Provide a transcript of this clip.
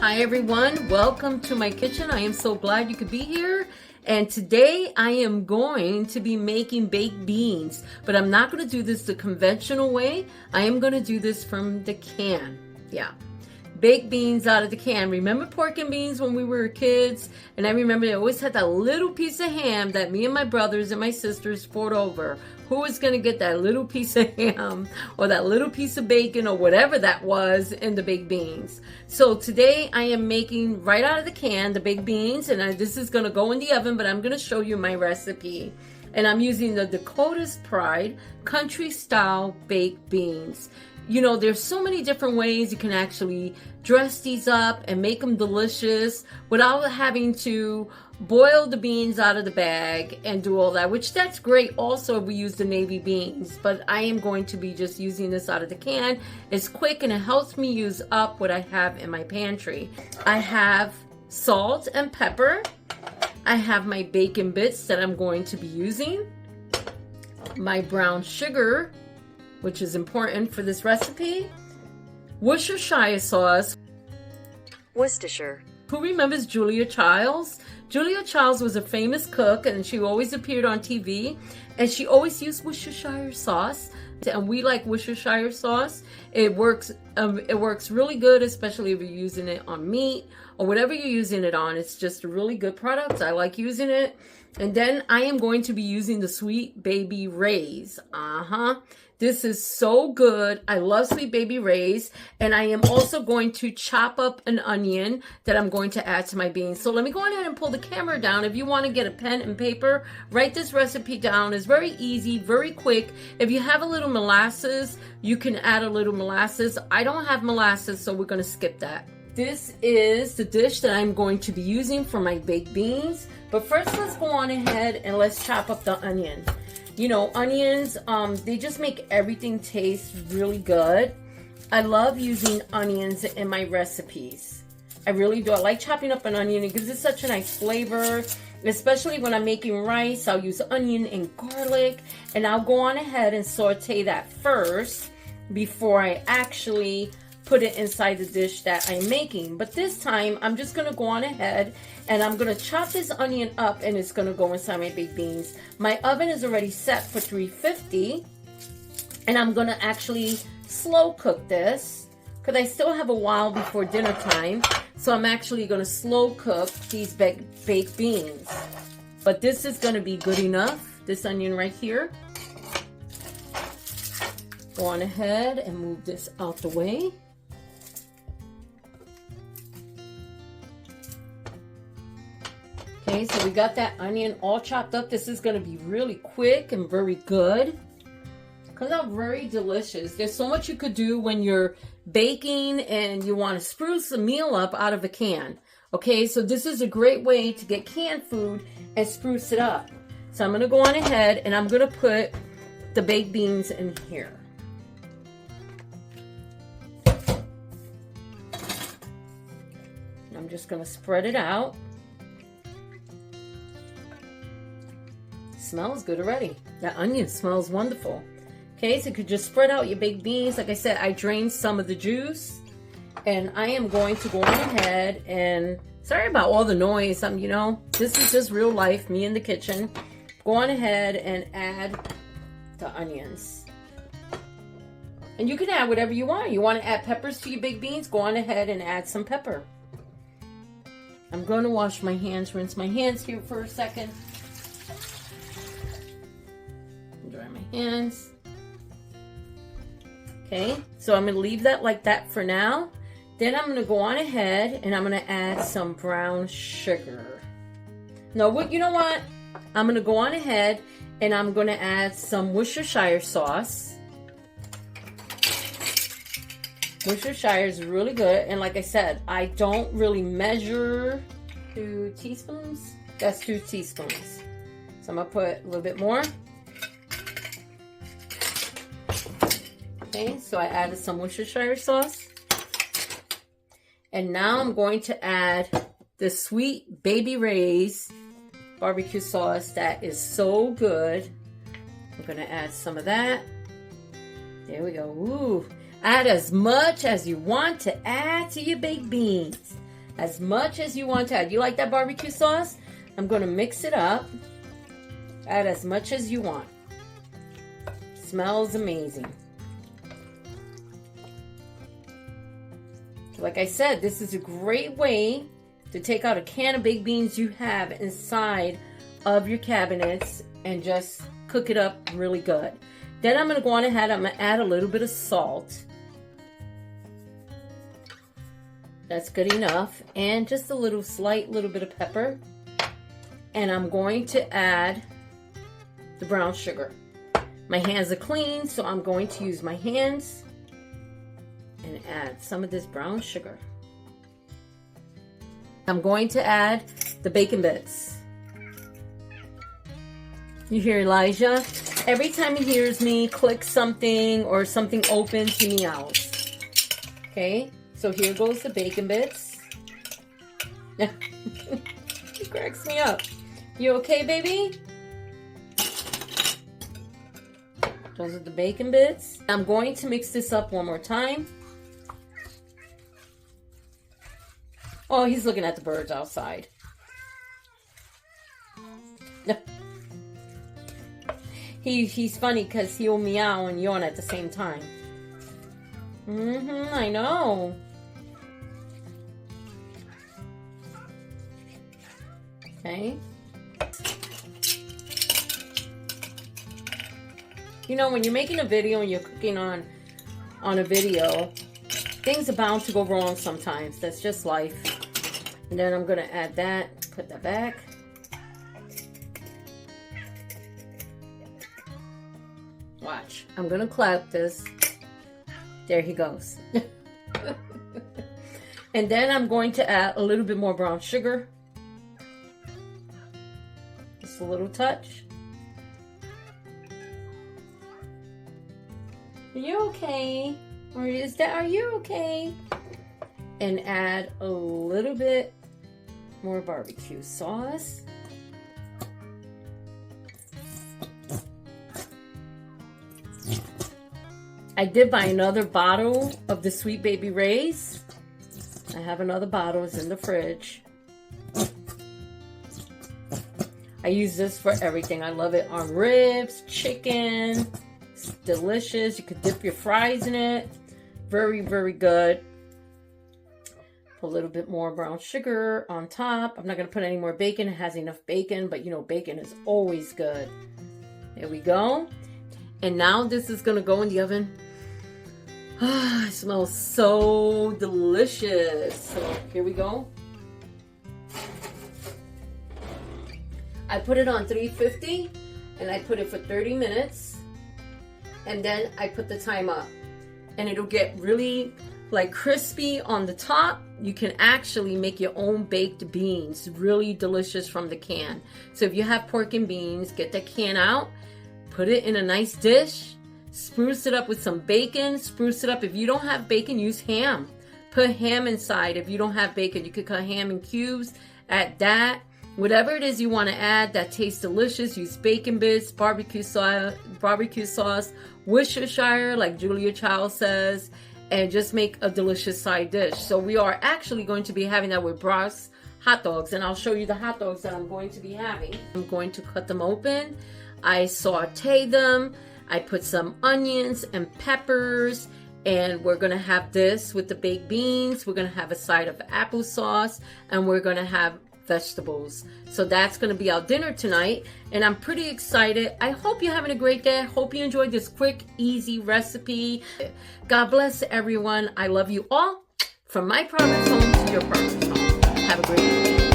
Hi everyone, welcome to my kitchen. I am so glad you could be here. And today I am going to be making baked beans, but I'm not going to do this the conventional way. I am going to do this from the can. Yeah. Baked beans out of the can. Remember pork and beans when we were kids? And I remember they always had that little piece of ham that me and my brothers and my sisters fought over. Who was going to get that little piece of ham or that little piece of bacon or whatever that was in the baked beans? So today I am making right out of the can the baked beans, and this is going to go in the oven, but I'm going to show you my recipe. And I'm using the Dakota's Pride country style baked beans. You know, there's so many different ways you can actually dress these up and make them delicious without having to boil the beans out of the bag and do all that, which that's great also if we use the navy beans. But I am going to be just using this out of the can. It's quick and it helps me use up what I have in my pantry. I have salt and pepper. I have my bacon bits that I'm going to be using. My brown sugar, which is important for this recipe. Worcestershire sauce. Worcestershire. Who remembers Julia Childs? Julia Childs was a famous cook and she always appeared on TV and she always used Worcestershire sauce. And we like Worcestershire sauce. It works really good, especially if you're using it on meat or whatever you're using it on. It's just a really good product. I like using it. And then I am going to be using the Sweet Baby Ray's. This is so good. I love Sweet Baby Ray's. And I am also going to chop up an onion that I'm going to add to my beans. So let me go ahead and pull the camera down. If you want to get a pen and paper, write this recipe down. It's very easy, very quick. If you have a little molasses, you can add a little molasses. I don't have molasses, so we're going to skip that. This is the dish that I'm going to be using for my baked beans. But first, let's go on ahead and let's chop up the onion. You know, onions, they just make everything taste really good. I love using onions in my recipes. I really do. I like chopping up an onion. It gives it such a nice flavor, especially when I'm making rice. I'll use onion and garlic, and I'll go on ahead and saute that first before I actually put it inside the dish that I'm making. But this time, I'm just going to go on ahead and I'm going to chop this onion up and it's going to go inside my baked beans. My oven is already set for 350 and I'm going to actually slow cook this because I still have a while before dinner time. So I'm actually going to slow cook these baked beans. But this is going to be good enough, this onion right here. Go on ahead and move this out the way. Okay, so we got that onion all chopped up. This is going to be really quick and very good. Because they're very delicious. There's so much you could do when you're baking and you want to spruce a meal up out of a can. Okay, so this is a great way to get canned food and spruce it up. So I'm going to go on ahead and I'm going to put the baked beans in here. I'm just going to spread it out. Smells good already. That onion smells wonderful. Okay, so you could just spread out your baked beans. Like I said, I drained some of the juice. And I am going to go on ahead and, sorry about all the noise. You know, this is just real life, me in the kitchen. Go on ahead and add the onions. And you can add whatever you want. You want to add peppers to your baked beans? Go on ahead and add some pepper. I'm going to wash my hands, rinse my hands here for a second. Dry my hands. Okay, so I'm going to leave that like that for now. Then I'm going to go on ahead and I'm going to add some brown sugar. Now, you know what? I'm going to go on ahead and I'm going to add some Worcestershire sauce. Worcestershire is really good. And like I said, I don't really measure 2 teaspoons. That's 2 teaspoons. So I'm going to put a little bit more. Okay, so I added some Worcestershire sauce. And now I'm going to add the Sweet Baby Ray's barbecue sauce that is so good. I'm going to add some of that. There we go. Ooh. Add as much as you want to add to your baked beans. as much as you want to add. You like that barbecue sauce? I'm going to mix it up. Add as much as you want. Smells amazing. Like I said, this is a great way to take out a can of baked beans you have inside of your cabinets and just cook it up really good. Then I'm going to go on ahead, I'm going to add a little bit of salt. That's good enough. And just a slight little bit of pepper. And I'm going to add the brown sugar. My hands are clean, so I'm going to use my hands and add some of this brown sugar. I'm going to add the bacon bits. You hear Elijah? Every time he hears me click something or something opens, he meows. Okay, so here goes the bacon bits. He cracks me up. You okay, baby? Those are the bacon bits. I'm going to mix this up one more time. Oh, he's looking at the birds outside. He's funny because he'll meow and yawn at the same time. I know. Okay. You know, when you're making a video and you're cooking on a video, things are bound to go wrong sometimes. That's just life. And then I'm going to add that, put that back. Watch. I'm going to clap this. There he goes. And then I'm going to add a little bit more brown sugar. Just a little touch. Are you okay? Or are you okay? And add a little bit more barbecue sauce. I did buy another bottle of the Sweet Baby Ray's. I have another bottle, it's in the fridge. I use this for everything. I love it on ribs, chicken. It's delicious. You could dip your fries in it. Very, very good. Put a little bit more brown sugar on top. I'm not going to put any more bacon. It has enough bacon, but you know, bacon is always good. There we go. And now this is going to go in the oven. It smells so delicious. So here we go. I put it on 350 and I put it for 30 minutes. And then I put the time up. And it'll get really like crispy on the top. You can actually make your own baked beans, really delicious from the can. So if you have pork and beans, get the can out, put it in a nice dish, spruce it up with some bacon, spruce it up. If you don't have bacon, use ham. Put ham inside. If you don't have bacon, you could cut ham in cubes, add that. Whatever it is you want to add that tastes delicious, use bacon bits, barbecue sauce, Worcestershire, like Julia Child says, and just make a delicious side dish. So we are actually going to be having that with Brock's hot dogs, and I'll show you the hot dogs that I'm going to be having. I'm going to cut them open. I saute them. I put some onions and peppers, and we're going to have this with the baked beans. We're going to have a side of applesauce, and we're going to have vegetables. So that's going to be our dinner tonight, and I'm pretty excited. I hope you're having a great day. I hope you enjoyed this quick, easy recipe. God bless everyone. I love you all. From my province home to your province home. Have a great day.